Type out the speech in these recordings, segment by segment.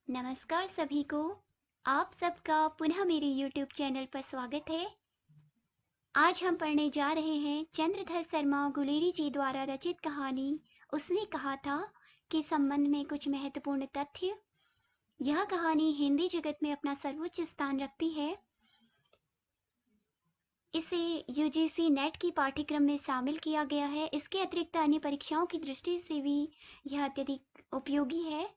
नमस्कार सभी को। आप सबका पुनः मेरे YouTube चैनल पर स्वागत है। आज हम पढ़ने जा रहे हैं चंद्रधर शर्मा गुलेरी जी द्वारा रचित कहानी उसने कहा था के संबंध में कुछ महत्वपूर्ण तथ्य। यह कहानी हिंदी जगत में अपना सर्वोच्च स्थान रखती है। इसे यूजीसी नेट की पाठ्यक्रम में शामिल किया गया है। इसके अतिरिक्त अन्य परीक्षाओं की दृष्टि से भी यह अत्यधिक उपयोगी है।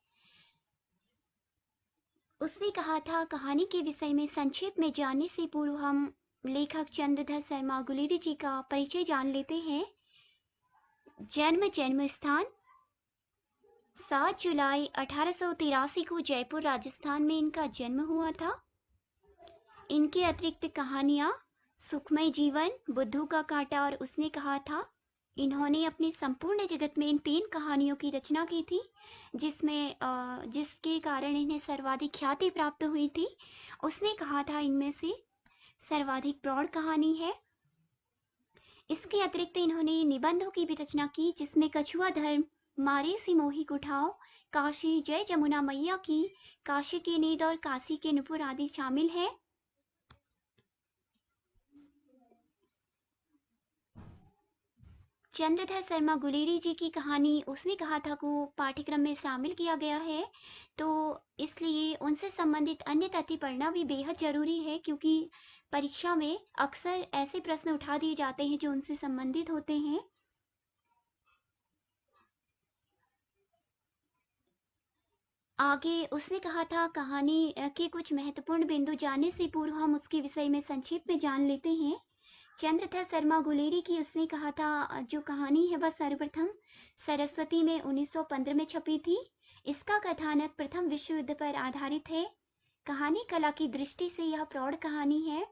उसने कहा था कहानी के विषय में संक्षेप में जानने से पूर्व हम लेखक चंद्रधर शर्मा गुलेरी जी का परिचय जान लेते हैं। जन्म स्थान 7 जुलाई 1883 को जयपुर राजस्थान में इनका जन्म हुआ था। इनके अतिरिक्त कहानियां सुखमय जीवन, बुद्धू का कांटा और उसने कहा था। इन्होंने अपने संपूर्ण जगत में इन 3 कहानियों की रचना की थी, जिसके कारण इन्हें सर्वाधिक ख्याति प्राप्त हुई थी। उसने कहा था इनमें से सर्वाधिक प्रौढ़ कहानी है। इसके अतिरिक्त इन्होंने निबंधों की भी रचना की, जिसमें कछुआ धर्म, मारे सी मोही कुठाओ, काशी, जय जमुना मैया की, काशी की नींद और काशी के नुपुर आदि शामिल है। चंद्रधर शर्मा गुलेरी जी की कहानी उसने कहा था को पाठ्यक्रम में शामिल किया गया है, तो इसलिए उनसे संबंधित अन्य तथ्य पढ़ना भी बेहद जरूरी है, क्योंकि परीक्षा में अक्सर ऐसे प्रश्न उठा दिए जाते हैं जो उनसे संबंधित होते हैं। आगे उसने कहा था कहानी के कुछ महत्वपूर्ण बिंदु जानने से पूर्व हम उसके विषय में संक्षेप में जान लेते हैं। चंद्रधर शर्मा गुलेरी की उसने कहा था जो कहानी है वह सर्वप्रथम सरस्वती में 1915 में छपी थी। इसका कथानक प्रथम विश्व युद्ध पर आधारित है। कहानी कला की दृष्टि से यह प्रौढ़ कहानी है।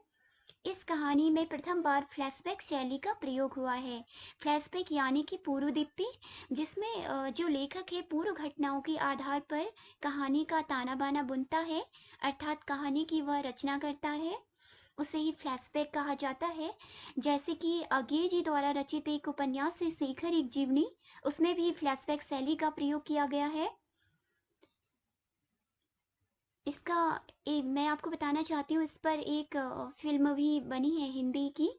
इस कहानी में प्रथम बार फ्लैशबैक शैली का प्रयोग हुआ है। फ्लैशबैक यानी कि पूर्व दीप्ति, जिसमें जो लेखक है पूर्व घटनाओं के आधार पर कहानी का ताना बाना बुनता है, अर्थात कहानी की वह रचना करता है, उसे ही फ्लैशबैक कहा जाता है। जैसे कि अज्ञेय जी द्वारा रचित एक उपन्यास से शेखर एक जीवनी, उसमें भी फ्लैशबैक शैली का प्रयोग किया गया है। इसका एक मैं आपको बताना चाहती हूँ, इस पर एक फिल्म भी बनी है हिंदी की।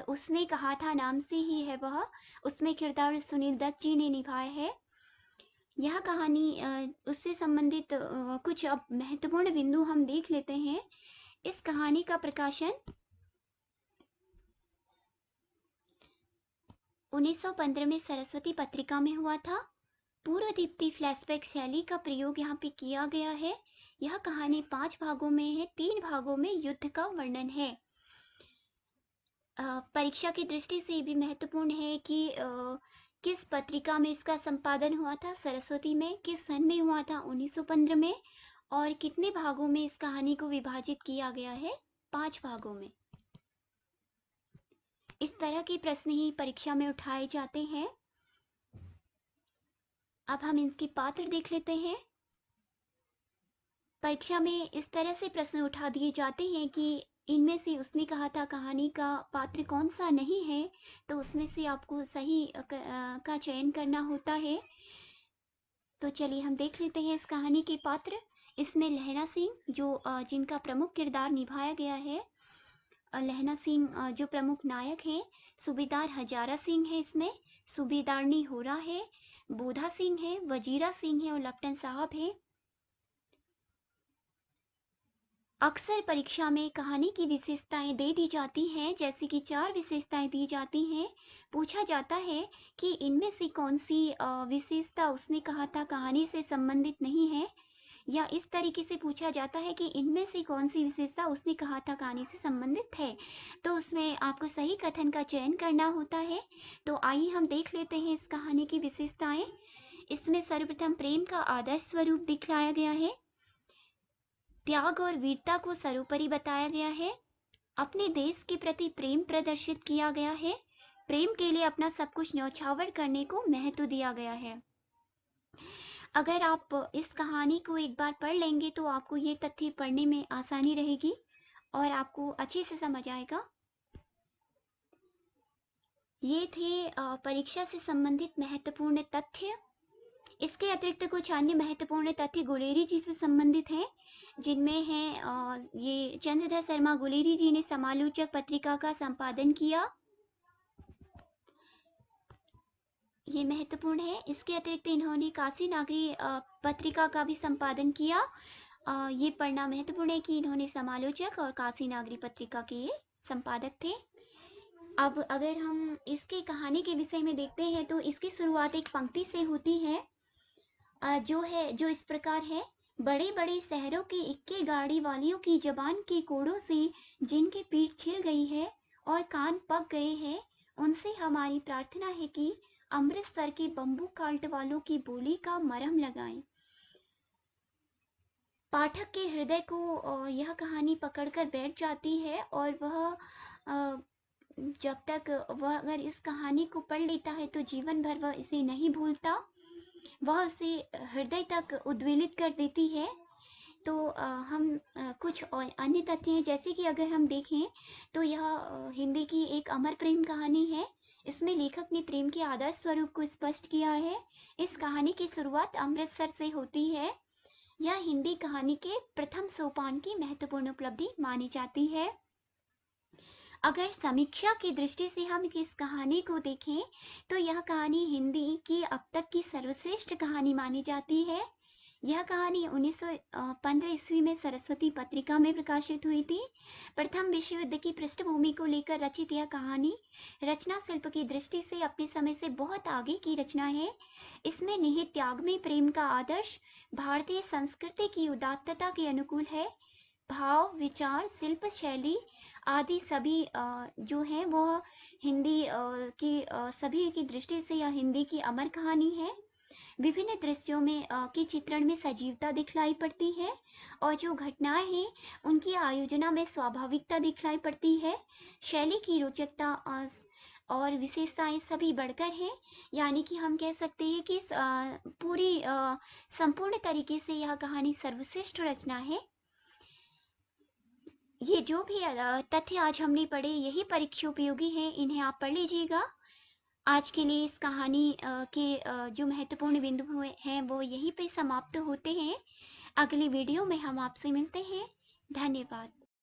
उसने कहा था नाम से ही है वह, उसमें किरदार सुनील दत्त जी ने निभाया है। यह कहानी उससे संबंधित कुछ अब महत्वपूर्ण बिंदु हम देख लेते हैं। इस कहानी का प्रकाशन 1915 में सरस्वती पत्रिका में हुआ था। पूर्व दीप्ति फ्लैशबैक शैली का प्रयोग यहाँ पे किया गया है। यह कहानी 5 भागों में है। 3 भागों में युद्ध का वर्णन है। परीक्षा की दृष्टि से भी महत्वपूर्ण है कि किस पत्रिका में इसका संपादन हुआ था, सरस्वती में, किस सन में हुआ था, 1915 में, और कितने भागों में इस कहानी को विभाजित किया गया है, 5 भागों में। इस तरह के प्रश्न ही परीक्षा में उठाए जाते हैं। अब हम इनके पात्र देख लेते हैं। परीक्षा में इस तरह से प्रश्न उठा दिए जाते हैं कि इनमें से उसने कहा था कहानी का पात्र कौन सा नहीं है, तो उसमें से आपको सही का चयन करना होता है। तो चलिए हम देख लेते हैं इस कहानी के पात्र। इसमें लहना सिंह जो जिनका प्रमुख किरदार निभाया गया है, लहना सिंह जो प्रमुख नायक हैं। सूबेदार हजारा सिंह है इसमें, सूबेदारनी होरा है, बोधा सिंह है, वजीरा सिंह है और लेफ्टिनेंट साहब है। अक्सर परीक्षा में कहानी की विशेषताएं दे दी जाती हैं, जैसे कि 4 विशेषताएं दी जाती हैं। पूछा जाता है कि इनमें से कौन सी विशेषता उसने कहा था कहानी से संबंधित नहीं है, या इस तरीके से पूछा जाता है कि इनमें से कौन सी विशेषता उसने कहा था कहानी से संबंधित है, तो उसमें आपको सही कथन का चयन करना होता है। तो आइए हम देख लेते हैं इस कहानी की विशेषताएं। इसमें सर्वप्रथम प्रेम का आदर्श स्वरूप दिखलाया गया है। त्याग और वीरता को सर्वोपरि बताया गया है। अपने देश के प्रति प्रेम प्रदर्शित किया गया है। प्रेम के लिए अपना सब कुछ न्यौछावर करने को महत्व दिया गया है। अगर आप इस कहानी को एक बार पढ़ लेंगे तो आपको ये तथ्य पढ़ने में आसानी रहेगी और आपको अच्छे से समझ आएगा। ये थे परीक्षा से संबंधित महत्वपूर्ण तथ्य। इसके अतिरिक्त कुछ अन्य महत्वपूर्ण तथ्य गुलेरी जी से संबंधित हैं, जिनमें है ये चंद्रधर शर्मा गुलेरी जी ने समालोचक पत्रिका का संपादन किया, ये महत्वपूर्ण है। इसके अतिरिक्त इन्होंने काशी नागरी पत्रिका का भी संपादन किया। ये पढ़ना महत्वपूर्ण है कि इन्होंने समालोचक और काशी नागरी पत्रिका के ये संपादक थे। अब अगर हम इसकी कहानी के विषय में देखते हैं तो इसकी शुरुआत एक पंक्ति से होती है, जो इस प्रकार है। बड़े बड़े शहरों के इक्के गाड़ी वालियों की जबान के कोड़ों से जिनकी पीठ छिल गई है और कान पक गए हैं, उनसे हमारी प्रार्थना है कि अमृतसर के बम्बू काल्ट वालों की बोली का मरहम लगाएं। पाठक के हृदय को यह कहानी पकड़कर बैठ जाती है और वह जब तक वह अगर इस कहानी को पढ़ लेता है तो जीवन भर वह इसे नहीं भूलता, वह उसे हृदय तक उद्वेलित कर देती है। तो हम कुछ और अन्य तथ्य हैं, जैसे कि अगर हम देखें तो यह हिंदी की एक अमर प्रेम कहानी है। इसमें लेखक ने प्रेम के आदर्श स्वरूप को स्पष्ट किया है। इस कहानी की शुरुआत अमृतसर से होती है। यह हिंदी कहानी के प्रथम सोपान की महत्वपूर्ण उपलब्धि मानी जाती है। अगर समीक्षा की दृष्टि से हम इस कहानी को देखें तो यह कहानी हिंदी की अब तक की सर्वश्रेष्ठ कहानी मानी जाती है। यह कहानी 1915 ईस्वी में सरस्वती पत्रिका में प्रकाशित हुई थी। प्रथम विश्व युद्ध की पृष्ठभूमि को लेकर रचित यह कहानी रचना शिल्प की दृष्टि से अपने समय से बहुत आगे की रचना है। इसमें निहित त्यागमय प्रेम का आदर्श भारतीय संस्कृति की उदात्तता के अनुकूल है। भाव, विचार, शिल्प शैली आदि सभी जो है वह हिंदी की सभी की दृष्टि से यह हिंदी की अमर कहानी है। विभिन्न दृश्यों में के चित्रण में सजीवता दिखलाई पड़ती है और जो घटनाएं हैं उनकी आयोजना में स्वाभाविकता दिखलाई पड़ती है। शैली की रोचकता और विशेषताएं सभी बढ़कर हैं, यानी कि हम कह सकते हैं कि पूरी संपूर्ण तरीके से यह कहानी सर्वश्रेष्ठ रचना है। ये जो भी तथ्य आज हमने पढ़े यही परीक्षा उपयोगी हैं, इन्हें आप पढ़ लीजिएगा। आज के लिए इस कहानी के जो महत्वपूर्ण बिंदु हैं वो यहीं पे समाप्त होते हैं। अगली वीडियो में हम आपसे मिलते हैं। धन्यवाद।